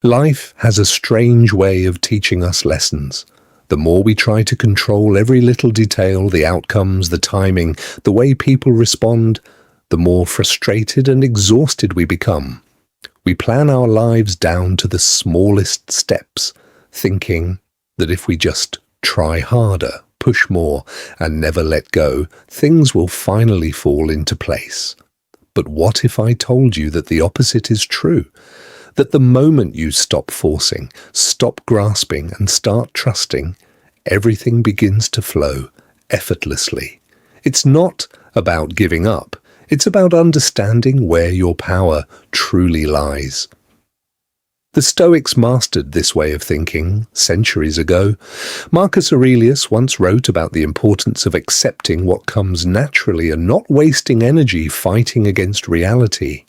Life has a strange way of teaching us lessons. The more we try to control every little detail, the outcomes, the timing, the way people respond, the more frustrated and exhausted we become. We plan our lives down to the smallest steps, thinking that if we just try harder, push more, and never let go, things will finally fall into place. But what if I told you that the opposite is true? That the moment you stop forcing, stop grasping, and start trusting, everything begins to flow effortlessly. It's not about giving up. It's about understanding where your power truly lies. The Stoics mastered this way of thinking centuries ago. Marcus Aurelius once wrote about the importance of accepting what comes naturally and not wasting energy fighting against reality.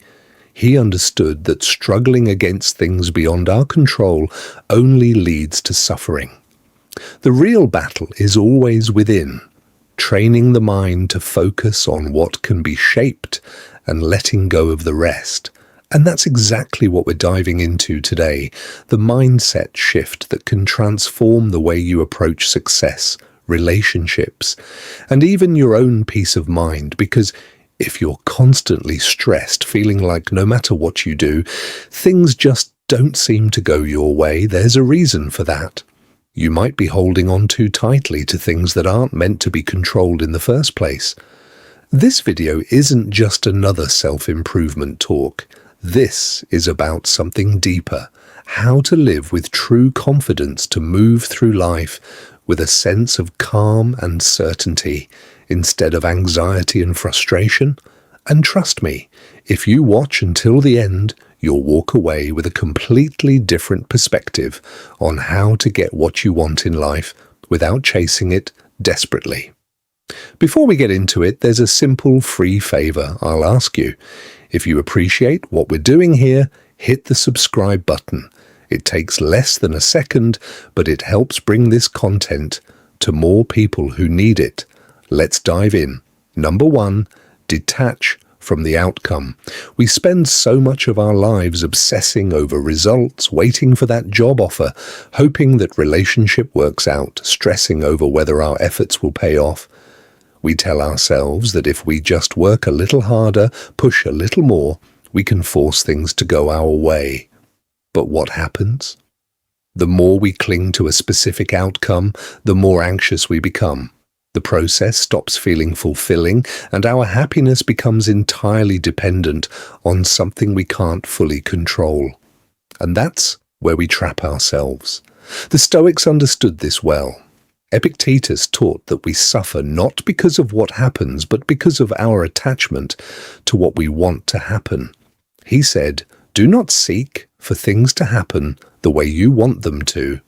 He understood that struggling against things beyond our control only leads to suffering. The real battle is always within, training the mind to focus on what can be shaped and letting go of the rest. And that's exactly what we're diving into today, the mindset shift that can transform the way you approach success, relationships, and even your own peace of mind, because if you're constantly stressed, feeling like no matter what you do, things just don't seem to go your way, there's a reason for that. You might be holding on too tightly to things that aren't meant to be controlled in the first place. This video isn't just another self-improvement talk. This is about something deeper, how to live with true confidence to move through life with a sense of calm and certainty instead of anxiety and frustration. And trust me, if you watch until the end, you'll walk away with a completely different perspective on how to get what you want in life without chasing it desperately. Before we get into it, there's a simple free favor I'll ask you. If you appreciate what we're doing here, hit the subscribe button. It takes less than a second, but it helps bring this content to more people who need it. Let's dive in. Number 1, detach from the outcome. We spend so much of our lives obsessing over results, waiting for that job offer, hoping that relationship works out, stressing over whether our efforts will pay off. We tell ourselves that if we just work a little harder, push a little more, we can force things to go our way. But what happens? The more we cling to a specific outcome, the more anxious we become. The process stops feeling fulfilling, and our happiness becomes entirely dependent on something we can't fully control. And that's where we trap ourselves. The Stoics understood this well. Epictetus taught that we suffer not because of what happens, but because of our attachment to what we want to happen. He said, "Do not seek for things to happen the way you want them to.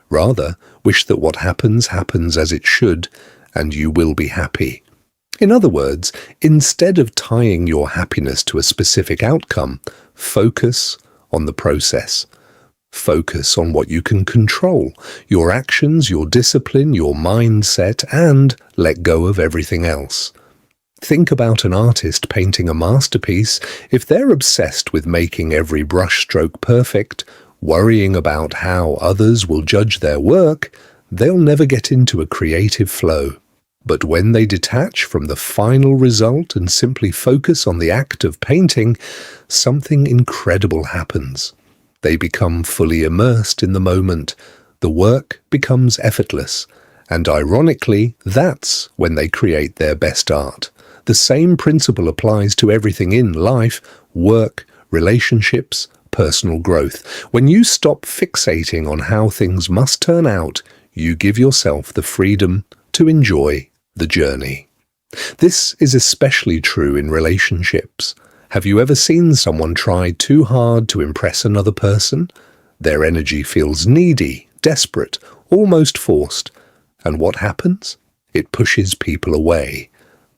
Rather, wish that what happens happens as it should, and you will be happy." In other words, instead of tying your happiness to a specific outcome, focus on the process. Focus on what you can control, your actions, your discipline, your mindset, and let go of everything else. Think about an artist painting a masterpiece. If they're obsessed with making every brushstroke perfect, worrying about how others will judge their work, they'll never get into a creative flow. But when they detach from the final result and simply focus on the act of painting, something incredible happens. They become fully immersed in the moment. The work becomes effortless. And ironically, that's when they create their best art. The same principle applies to everything in life: work, relationships, personal growth. When you stop fixating on how things must turn out, you give yourself the freedom to enjoy the journey. This is especially true in relationships. Have you ever seen someone try too hard to impress another person? Their energy feels needy, desperate, almost forced. And what happens? It pushes people away.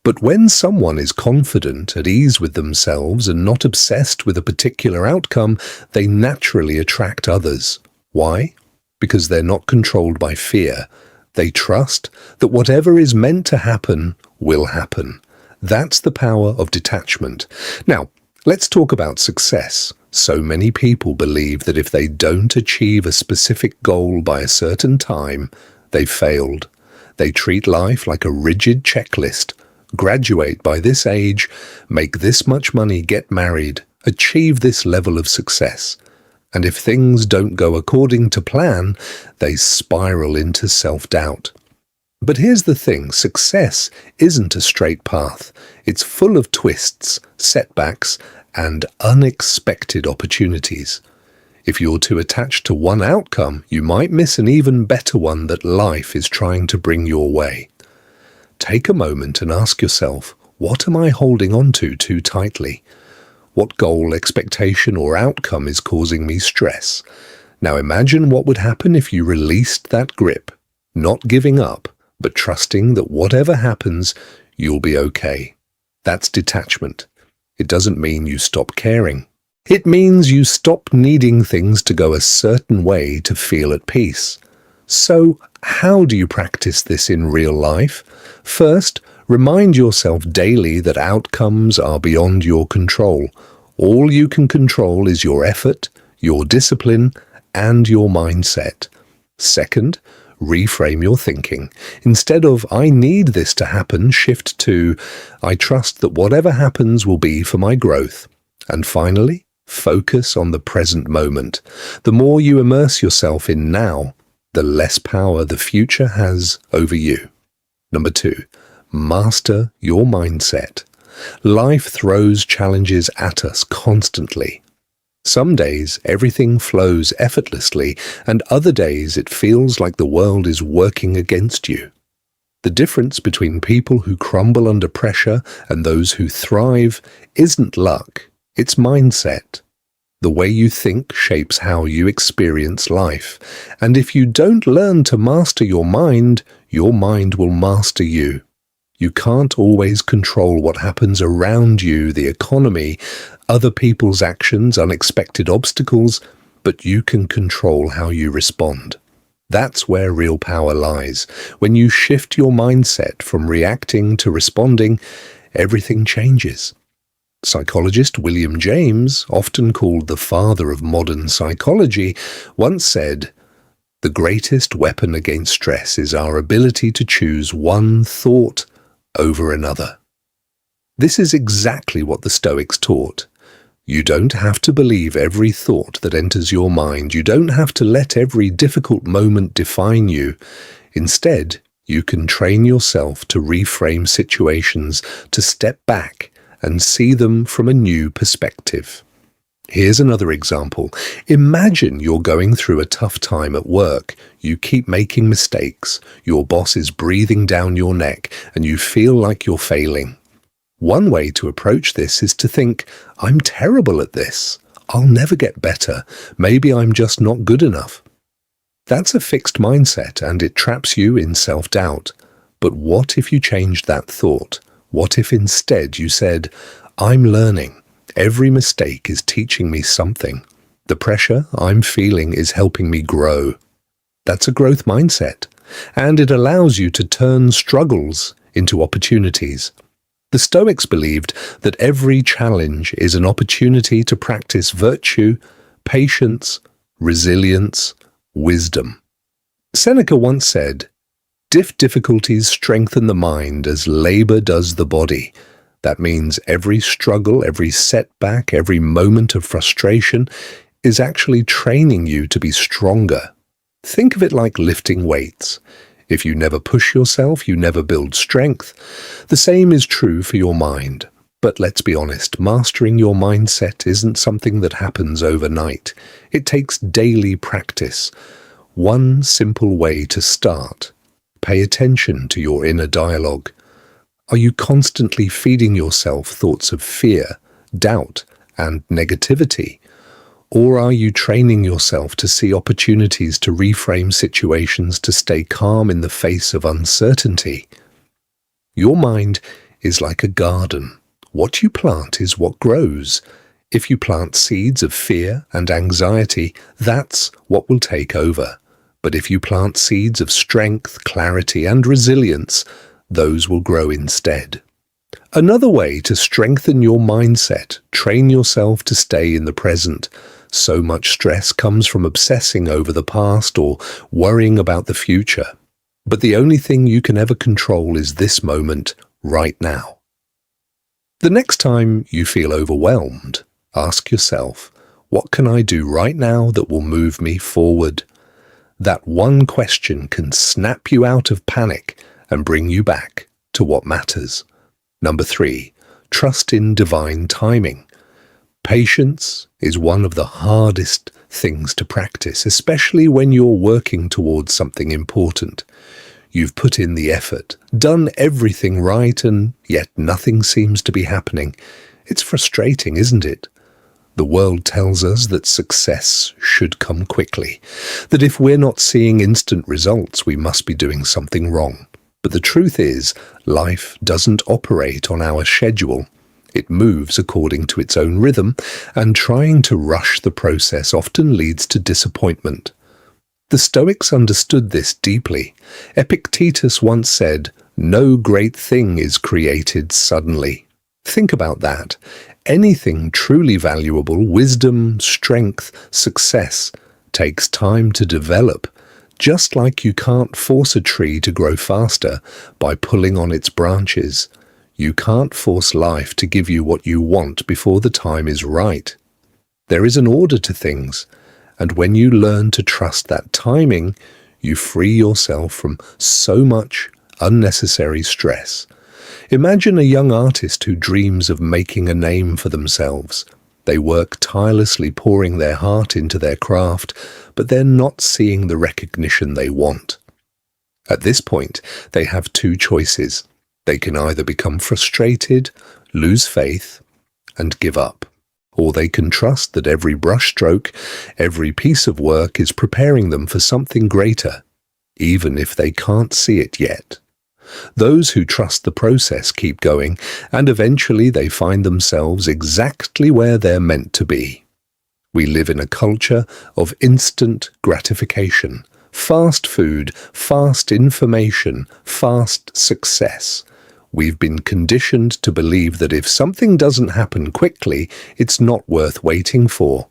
But when someone is confident, at ease with themselves, and not obsessed with a particular outcome, they naturally attract others. Why? Because they're not controlled by fear. They trust that whatever is meant to happen will happen. That's the power of detachment. Now, let's talk about success. So many people believe that if they don't achieve a specific goal by a certain time, they've failed. They treat life like a rigid checklist. Graduate by this age, make this much money, get married, achieve this level of success. And if things don't go according to plan, they spiral into self-doubt. But here's the thing, success isn't a straight path. It's full of twists, setbacks, and unexpected opportunities. If you're too attached to one outcome, you might miss an even better one that life is trying to bring your way. Take a moment and ask yourself, what am I holding on to too tightly? What goal, expectation, or outcome is causing me stress? Now imagine what would happen if you released that grip, not giving up, but trusting that whatever happens, you'll be okay. That's detachment. It doesn't mean you stop caring. It means you stop needing things to go a certain way to feel at peace. So, how do you practice this in real life? First, remind yourself daily that outcomes are beyond your control. All you can control is your effort, your discipline, and your mindset. Second, reframe your thinking. Instead of, I need this to happen, shift to, I trust that whatever happens will be for my growth. And finally, focus on the present moment. The more you immerse yourself in now, the less power the future has over you. Number 2, master your mindset. Life throws challenges at us constantly. Some days everything flows effortlessly, and other days it feels like the world is working against you. The difference between people who crumble under pressure and those who thrive isn't luck, it's mindset. The way you think shapes how you experience life, and if you don't learn to master your mind will master you. You can't always control what happens around you, the economy, other people's actions, unexpected obstacles, but you can control how you respond. That's where real power lies. When you shift your mindset from reacting to responding, everything changes. Psychologist William James, often called the father of modern psychology, once said, "The greatest weapon against stress is our ability to choose one thought over another." This is exactly what the Stoics taught. You don't have to believe every thought that enters your mind. You don't have to let every difficult moment define you. Instead, you can train yourself to reframe situations, to step back and see them from a new perspective. Here's another example. Imagine you're going through a tough time at work. You keep making mistakes. Your boss is breathing down your neck, and you feel like you're failing. One way to approach this is to think, I'm terrible at this. I'll never get better. Maybe I'm just not good enough. That's a fixed mindset, and it traps you in self-doubt. But what if you changed that thought? What if instead you said, I'm learning. Every mistake is teaching me something. The pressure I'm feeling is helping me grow. That's a growth mindset, and it allows you to turn struggles into opportunities. The Stoics believed that every challenge is an opportunity to practice virtue, patience, resilience, wisdom. Seneca once said, difficulties strengthen the mind as labor does the body. That means every struggle, every setback, every moment of frustration is actually training you to be stronger. Think of it like lifting weights. If you never push yourself, you never build strength. The same is true for your mind. But let's be honest, mastering your mindset isn't something that happens overnight. It takes daily practice. One simple way to start: pay attention to your inner dialogue. Are you constantly feeding yourself thoughts of fear, doubt, and negativity? Or are you training yourself to see opportunities to reframe situations to stay calm in the face of uncertainty? Your mind is like a garden. What you plant is what grows. If you plant seeds of fear and anxiety, that's what will take over. But if you plant seeds of strength, clarity, and resilience, those will grow instead. Another way to strengthen your mindset, train yourself to stay in the present. So much stress comes from obsessing over the past or worrying about the future. But the only thing you can ever control is this moment, right now. The next time you feel overwhelmed, ask yourself, what can I do right now that will move me forward? That one question can snap you out of panic and bring you back to what matters. Number 3, trust in divine timing. Patience is one of the hardest things to practice, especially when you're working towards something important. You've put in the effort, done everything right, and yet nothing seems to be happening. It's frustrating, isn't it? The world tells us that success should come quickly, that if we're not seeing instant results, we must be doing something wrong. But the truth is, life doesn't operate on our schedule. It moves according to its own rhythm, and trying to rush the process often leads to disappointment. The Stoics understood this deeply. Epictetus once said, "No great thing is created suddenly." Think about that. Anything truly valuable, wisdom, strength, success, takes time to develop. Just like you can't force a tree to grow faster by pulling on its branches, you can't force life to give you what you want before the time is right. There is an order to things, and when you learn to trust that timing, you free yourself from so much unnecessary stress. Imagine a young artist who dreams of making a name for themselves. They work tirelessly, pouring their heart into their craft, but they're not seeing the recognition they want. At this point, they have two choices. They can either become frustrated, lose faith, and give up. Or they can trust that every brushstroke, every piece of work is preparing them for something greater, even if they can't see it yet. Those who trust the process keep going, and eventually they find themselves exactly where they're meant to be. We live in a culture of instant gratification, fast food, fast information, fast success. We've been conditioned to believe that if something doesn't happen quickly, it's not worth waiting for.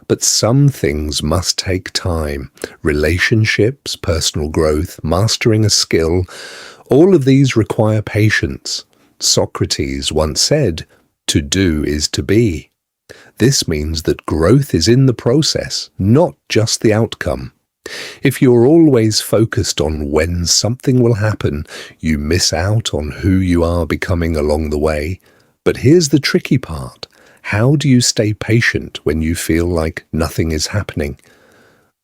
But some things must take time. Relationships, personal growth, mastering a skill, all of these require patience. Socrates once said, "To do is to be." This means that growth is in the process, not just the outcome. If you're always focused on when something will happen, you miss out on who you are becoming along the way. But here's the tricky part. How do you stay patient when you feel like nothing is happening?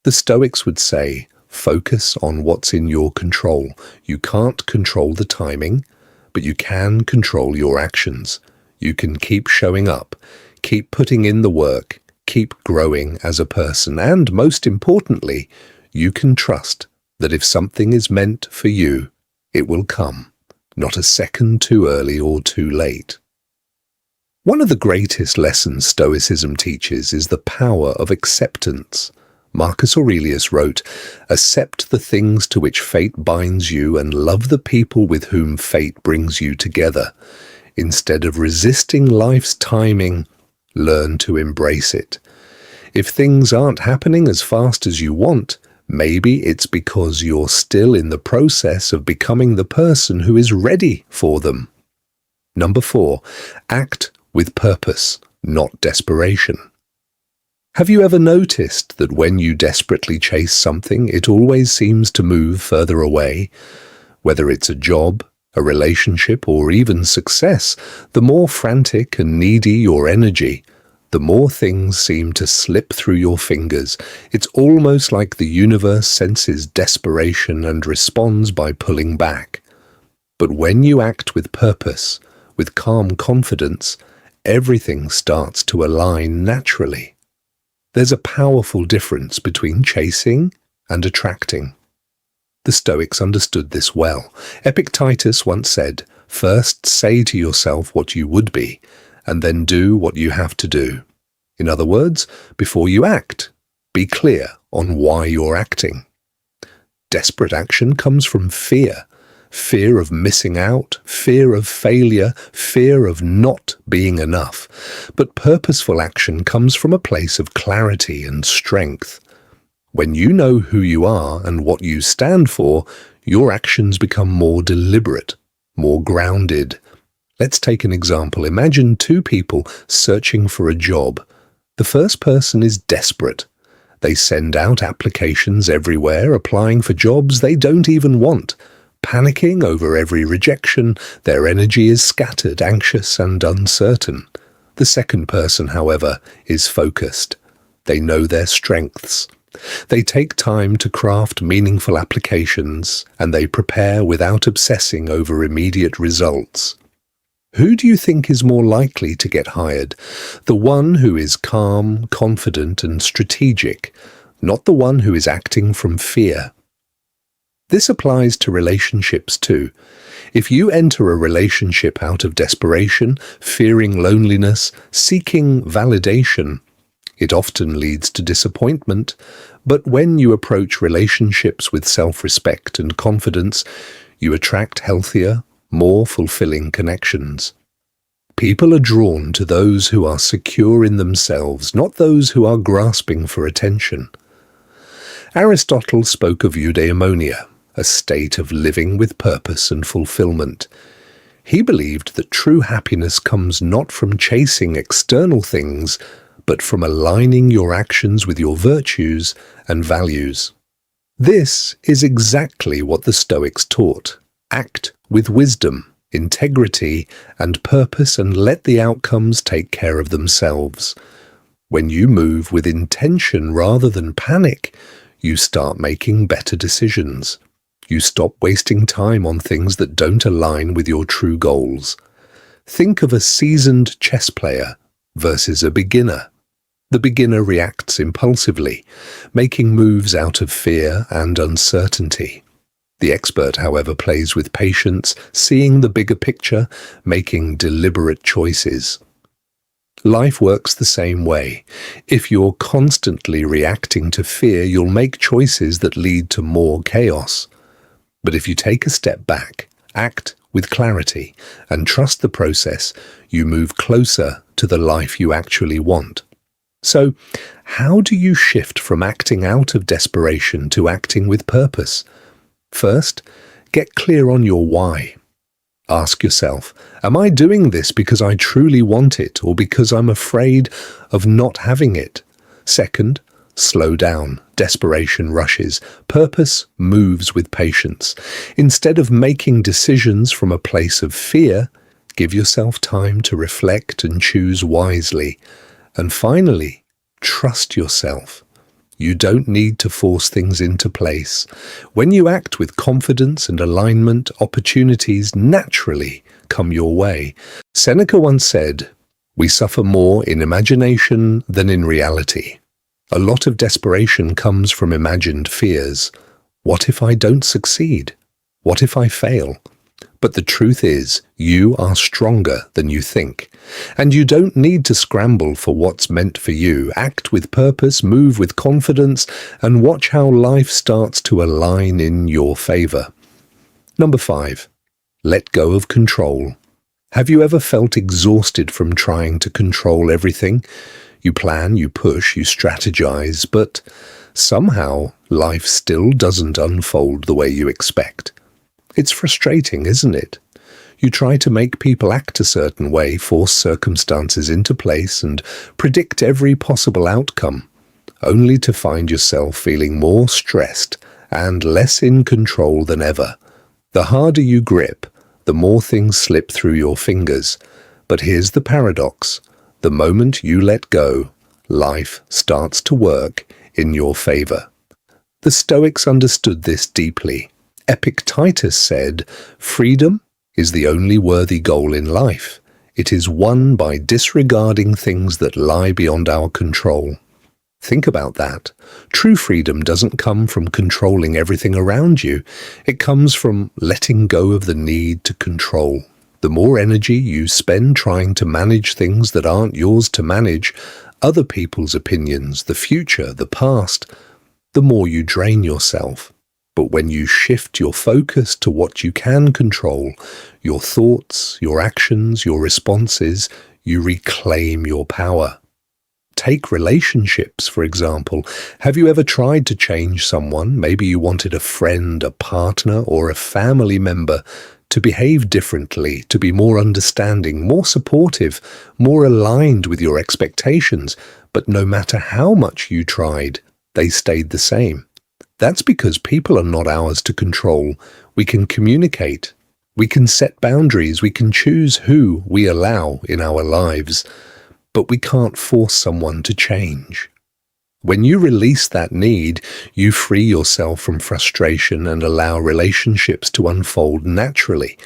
The Stoics would say, focus on what's in your control. You can't control the timing, but you can control your actions. You can keep showing up, keep putting in the work, keep growing as a person, and most importantly, you can trust that if something is meant for you, it will come, not a second too early or too late. One of the greatest lessons Stoicism teaches is the power of acceptance. Marcus Aurelius wrote, "Accept the things to which fate binds you and love the people with whom fate brings you together. Instead of resisting life's timing, learn to embrace it. If things aren't happening as fast as you want, maybe it's because you're still in the process of becoming the person who is ready for them." Number 4, act with purpose, not desperation. Have you ever noticed that when you desperately chase something, it always seems to move further away? Whether it's a job, a relationship, or even success, the more frantic and needy your energy, the more things seem to slip through your fingers. It's almost like the universe senses desperation and responds by pulling back. But when you act with purpose, with calm confidence, everything starts to align naturally. There's a powerful difference between chasing and attracting. The Stoics understood this well. Epictetus once said, "First say to yourself what you would be, and then do what you have to do." In other words, before you act, be clear on why you're acting. Desperate action comes from fear. Fear of missing out, fear of failure, fear of not being enough. But purposeful action comes from a place of clarity and strength. When you know who you are and what you stand for, your actions become more deliberate, more grounded. Let's take an example. Imagine two people searching for a job. The first person is desperate. They send out applications everywhere, applying for jobs they don't even want. Panicking over every rejection, their energy is scattered, anxious, and uncertain. The second person, however, is focused. They know their strengths. They take time to craft meaningful applications, and they prepare without obsessing over immediate results. Who do you think is more likely to get hired? The one who is calm, confident, and strategic, not the one who is acting from fear. This applies to relationships too. If you enter a relationship out of desperation, fearing loneliness, seeking validation, it often leads to disappointment. But when you approach relationships with self-respect and confidence, you attract healthier, more fulfilling connections. People are drawn to those who are secure in themselves, not those who are grasping for attention. Aristotle spoke of eudaimonia, a state of living with purpose and fulfillment. He believed that true happiness comes not from chasing external things, but from aligning your actions with your virtues and values. This is exactly what the Stoics taught. Act with wisdom, integrity, and purpose, and let the outcomes take care of themselves. When you move with intention rather than panic, you start making better decisions. You stop wasting time on things that don't align with your true goals. Think of a seasoned chess player versus a beginner. The beginner reacts impulsively, making moves out of fear and uncertainty. The expert, however, plays with patience, seeing the bigger picture, making deliberate choices. Life works the same way. If you're constantly reacting to fear, you'll make choices that lead to more chaos. But if you take a step back, act with clarity, and trust the process, you move closer to the life you actually want. So, how do you shift from acting out of desperation to acting with purpose? First, get clear on your why. Ask yourself, am I doing this because I truly want it or because I'm afraid of not having it? Second, slow down. Desperation rushes. Purpose moves with patience. Instead of making decisions from a place of fear, give yourself time to reflect and choose wisely. And finally, trust yourself. You don't need to force things into place. When you act with confidence and alignment, opportunities naturally come your way. Seneca once said, "We suffer more in imagination than in reality." A lot of desperation comes from imagined fears. What if I don't succeed? What if I fail? But the truth is, you are stronger than you think. And you don't need to scramble for what's meant for you. Act with purpose, move with confidence, and watch how life starts to align in your favor. Number 5. Let go of control. Have you ever felt exhausted from trying to control everything? You plan, you push, you strategize, but somehow life still doesn't unfold the way you expect. It's frustrating, isn't it? You try to make people act a certain way, force circumstances into place, and predict every possible outcome, only to find yourself feeling more stressed and less in control than ever. The harder you grip, the more things slip through your fingers. But here's the paradox. The moment you let go, life starts to work in your favor. The Stoics understood this deeply. Epictetus said, "Freedom is the only worthy goal in life. It is won by disregarding things that lie beyond our control." Think about that. True freedom doesn't come from controlling everything around you. It comes from letting go of the need to control. The more energy you spend trying to manage things that aren't yours to manage, other people's opinions, the future, the past, the more you drain yourself. But when you shift your focus to what you can control, your thoughts, your actions, your responses, you reclaim your power. Take relationships, for example. Have you ever tried to change someone? Maybe you wanted a friend, a partner, or a family member to behave differently, to be more understanding, more supportive, more aligned with your expectations. But no matter how much you tried, they stayed the same. That's because people are not ours to control. We can communicate. We can set boundaries. We can choose who we allow in our lives. But we can't force someone to change. When you release that need, you free yourself from frustration and allow relationships to unfold naturally.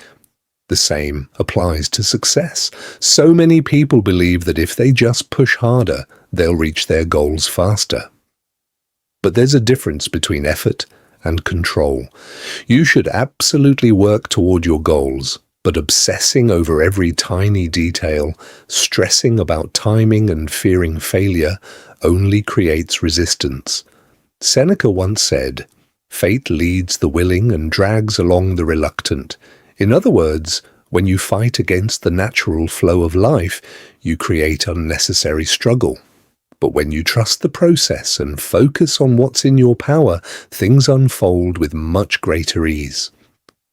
The same applies to success. So many people believe that if they just push harder, they'll reach their goals faster. But there's a difference between effort and control. You should absolutely work toward your goals, but obsessing over every tiny detail, stressing about timing and fearing failure only creates resistance. Seneca once said, "Fate leads the willing and drags along the reluctant." In other words, when you fight against the natural flow of life, you create unnecessary struggle. But when you trust the process and focus on what's in your power, things unfold with much greater ease.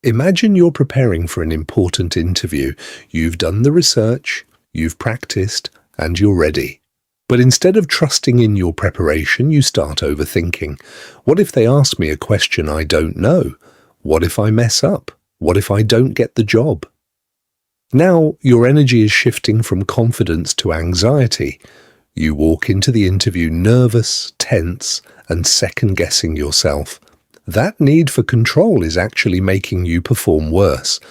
Imagine you're preparing for an important interview. You've done the research, you've practiced, and you're ready. But instead of trusting in your preparation, you start overthinking. What if they ask me a question I don't know? What if I mess up? What if I don't get the job? Now your energy is shifting from confidence to anxiety. You walk into the interview nervous, tense, and second-guessing yourself. That need for control is actually making you perform worse.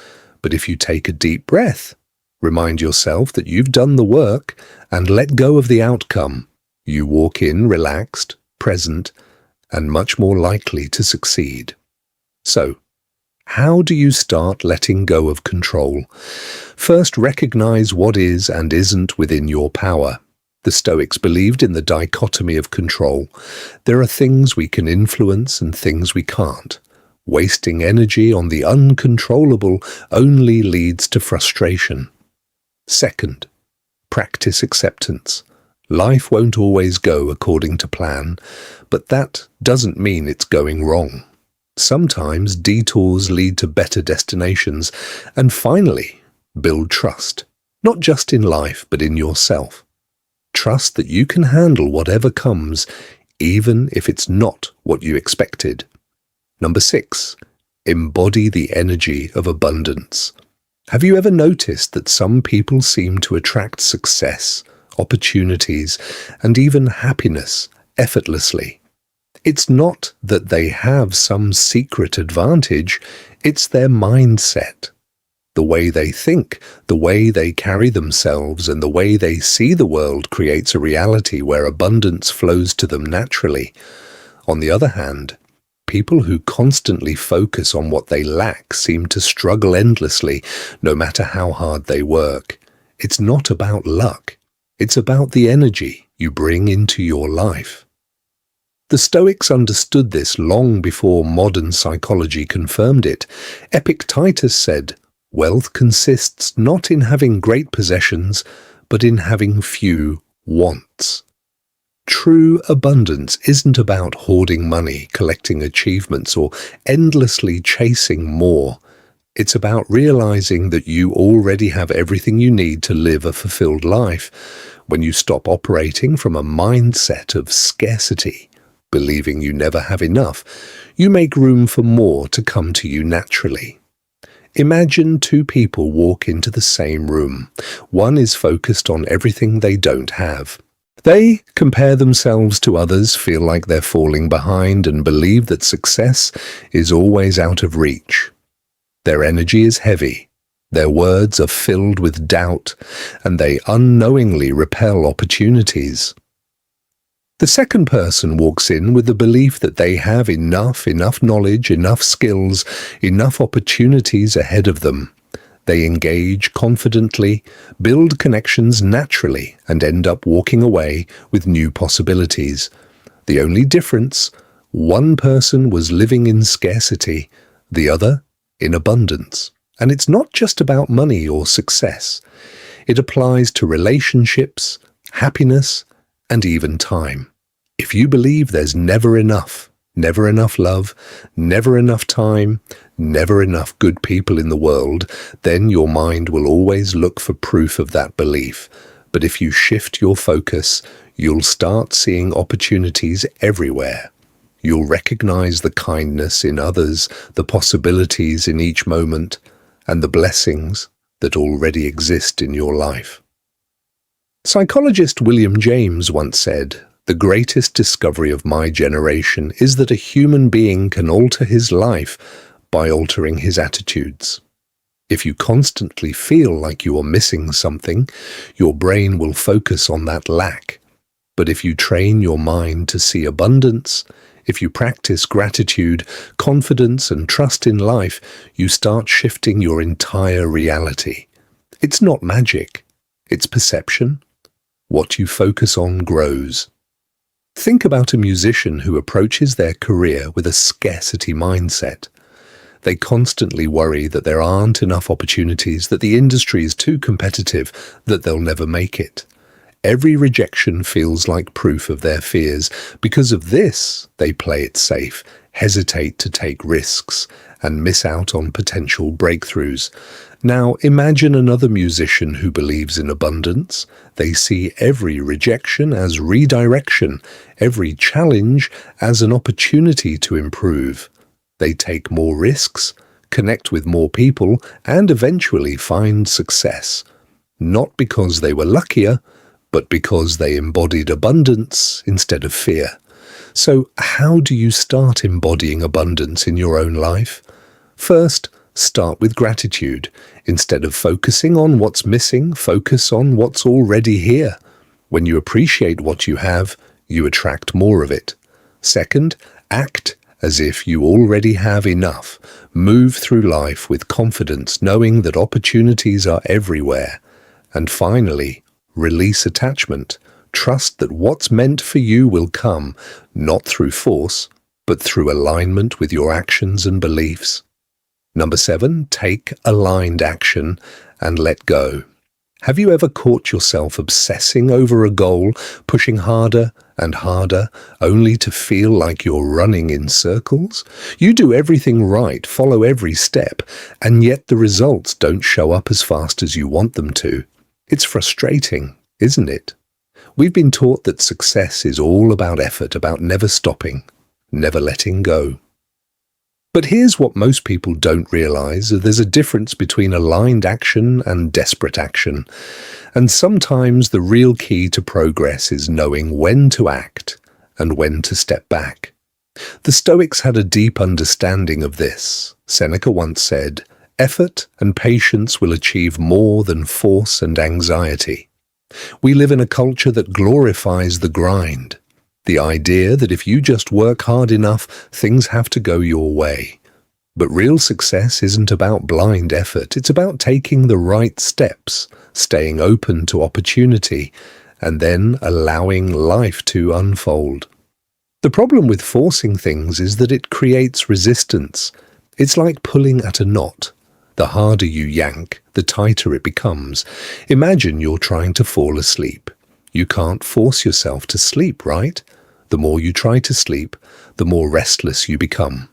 But if you take a deep breath, remind yourself that you've done the work, and let go of the outcome, you walk in relaxed, present, and much more likely to succeed. So, how do you start letting go of control? First, recognize what is and isn't within your power. The Stoics believed in the dichotomy of control. There are things we can influence and things we can't. Wasting energy on the uncontrollable only leads to frustration. Second, practice acceptance. Life won't always go according to plan, but that doesn't mean it's going wrong. Sometimes detours lead to better destinations. And finally, build trust, not just in life, but in yourself. Trust that you can handle whatever comes, even if it's not what you expected. Number 6, embody the energy of abundance. Have you ever noticed that some people seem to attract success, opportunities, and even happiness effortlessly? It's not that they have some secret advantage, it's their mindset. The way they think, the way they carry themselves, and the way they see the world creates a reality where abundance flows to them naturally. On the other hand, people who constantly focus on what they lack seem to struggle endlessly, no matter how hard they work. It's not about luck. It's about the energy you bring into your life. The Stoics understood this long before modern psychology confirmed it. Epictetus said, "Wealth consists not in having great possessions, but in having few wants." True abundance isn't about hoarding money, collecting achievements, or endlessly chasing more. It's about realizing that you already have everything you need to live a fulfilled life. When you stop operating from a mindset of scarcity, believing you never have enough, you make room for more to come to you naturally. Imagine two people walk into the same room. One is focused on everything they don't have. They compare themselves to others, feel like they're falling behind, and believe that success is always out of reach. Their energy is heavy, their words are filled with doubt, and they unknowingly repel opportunities. The second person walks in with the belief that they have enough knowledge, enough skills, enough opportunities ahead of them. They engage confidently, build connections naturally, and end up walking away with new possibilities. The only difference, One person was living in scarcity, the other in abundance. And it's not just about money or success. It applies to relationships, happiness, and even time. If you believe there's never enough love, never enough time, never enough good people in the world, then your mind will always look for proof of that belief. But if you shift your focus, you'll start seeing opportunities everywhere. You'll recognize the kindness in others, the possibilities in each moment, and the blessings that already exist in your life. Psychologist William James once said, "The greatest discovery of my generation is that a human being can alter his life by altering his attitudes." If you constantly feel like you are missing something, your brain will focus on that lack. But if you train your mind to see abundance, if you practice gratitude, confidence, and trust in life, you start shifting your entire reality. It's not magic, it's perception. What you focus on grows. Think about a musician who approaches their career with a scarcity mindset. They constantly worry that there aren't enough opportunities, that the industry is too competitive, that they'll never make it. Every rejection feels like proof of their fears. Because of this, they play it safe, hesitate to take risks, and miss out on potential breakthroughs. Now, imagine another musician who believes in abundance. They see every rejection as redirection, every challenge as an opportunity to improve. They take more risks, connect with more people, and eventually find success. Not because they were luckier, but because they embodied abundance instead of fear. So, how do you start embodying abundance in your own life? First, start with gratitude. Instead of focusing on what's missing, focus on what's already here. When you appreciate what you have, you attract more of it. Second, act as if you already have enough. Move through life with confidence, knowing that opportunities are everywhere. And finally, release attachment. Trust that what's meant for you will come, not through force, but through alignment with your actions and beliefs. Number 7, take aligned action and let go. Have you ever caught yourself obsessing over a goal, pushing harder and harder, only to feel like you're running in circles? You do everything right, follow every step, and yet the results don't show up as fast as you want them to. It's frustrating, isn't it? We've been taught that success is all about effort, about never stopping, never letting go. But here's what most people don't realize: there's a difference between aligned action and desperate action. And sometimes the real key to progress is knowing when to act and when to step back. The Stoics had a deep understanding of this. Seneca once said, "Effort and patience will achieve more than force and anxiety." We live in a culture that glorifies the grind. The idea that if you just work hard enough, things have to go your way. But real success isn't about blind effort. It's about taking the right steps, staying open to opportunity, and then allowing life to unfold. The problem with forcing things is that it creates resistance. It's like pulling at a knot. The harder you yank, the tighter it becomes. Imagine you're trying to fall asleep. You can't force yourself to sleep, right? The more you try to sleep, the more restless you become.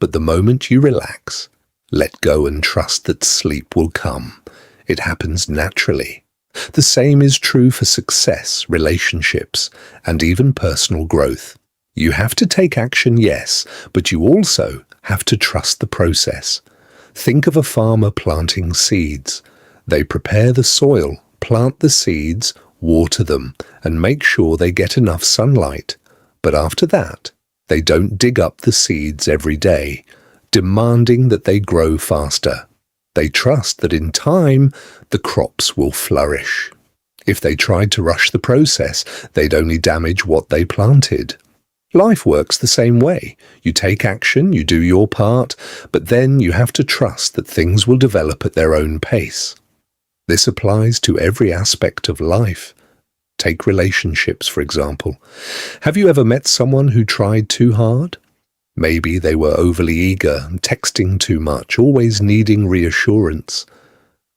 But the moment you relax, let go and trust that sleep will come. It happens naturally. The same is true for success, relationships, and even personal growth. You have to take action, yes, but you also have to trust the process. Think of a farmer planting seeds. They prepare the soil, plant the seeds, water them, and make sure they get enough sunlight. But after that, they don't dig up the seeds every day, demanding that they grow faster. They trust that in time, the crops will flourish. If they tried to rush the process, they'd only damage what they planted. Life works the same way. You take action, you do your part, but then you have to trust that things will develop at their own pace. This applies to every aspect of life. Take relationships, for example. Have you ever met someone who tried too hard? Maybe they were overly eager, texting too much, always needing reassurance.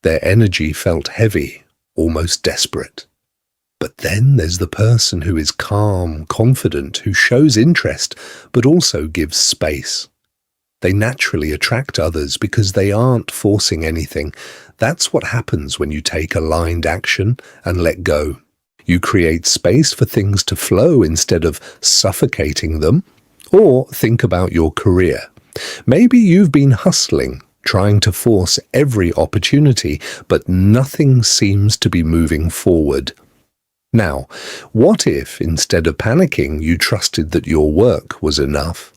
Their energy felt heavy, almost desperate. But then there's the person who is calm, confident, who shows interest, but also gives space. They naturally attract others because they aren't forcing anything. That's what happens when you take aligned action and let go. You create space for things to flow instead of suffocating them. Or think about your career. Maybe you've been hustling, trying to force every opportunity, but nothing seems to be moving forward. Now, what if instead of panicking, you trusted that your work was enough?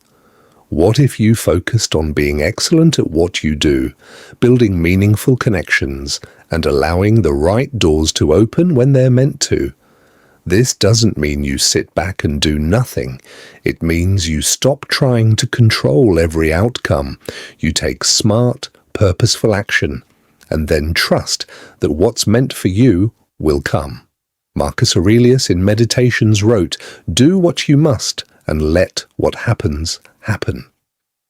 What if you focused on being excellent at what you do, building meaningful connections, and allowing the right doors to open when they're meant to? This doesn't mean you sit back and do nothing. It means you stop trying to control every outcome. You take smart, purposeful action, and then trust that what's meant for you will come. Marcus Aurelius in Meditations wrote, "Do what you must and let what happens happen."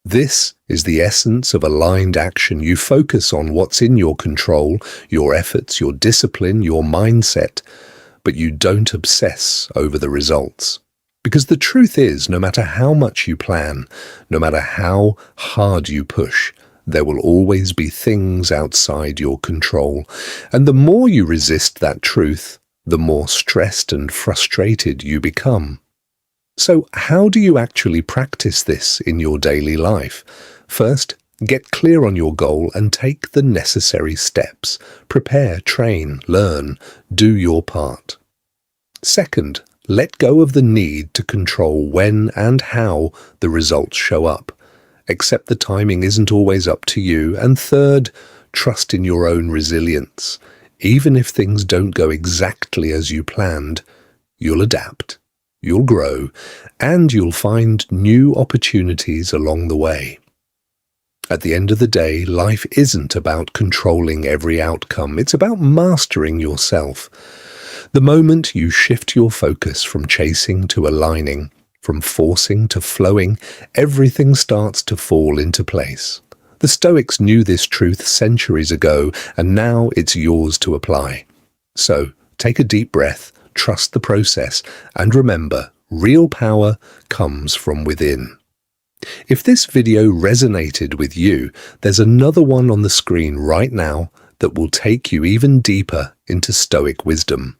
This is the essence of aligned action. You focus on what's in your control, your efforts, your discipline, your mindset, but you don't obsess over the results. Because the truth is, no matter how much you plan, no matter how hard you push, there will always be things outside your control. And the more you resist that truth, the more stressed and frustrated you become. So how do you actually practice this in your daily life? First, get clear on your goal and take the necessary steps. Prepare, train, learn, do your part. Second, let go of the need to control when and how the results show up. Accept the timing isn't always up to you. And third, trust in your own resilience. Even if things don't go exactly as you planned, you'll adapt, you'll grow, and you'll find new opportunities along the way. At the end of the day, life isn't about controlling every outcome. It's about mastering yourself. The moment you shift your focus from chasing to aligning, from forcing to flowing, everything starts to fall into place. The Stoics knew this truth centuries ago, and now it's yours to apply. So, take a deep breath, trust the process, and remember, real power comes from within. If this video resonated with you, there's another one on the screen right now that will take you even deeper into Stoic wisdom.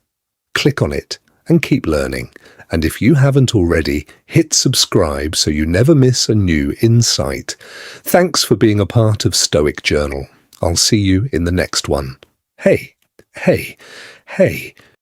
Click on it and keep learning. And if you haven't already, hit subscribe so you never miss a new insight. Thanks for being a part of Stoic Journal. I'll see you in the next one. Hey, hey, hey.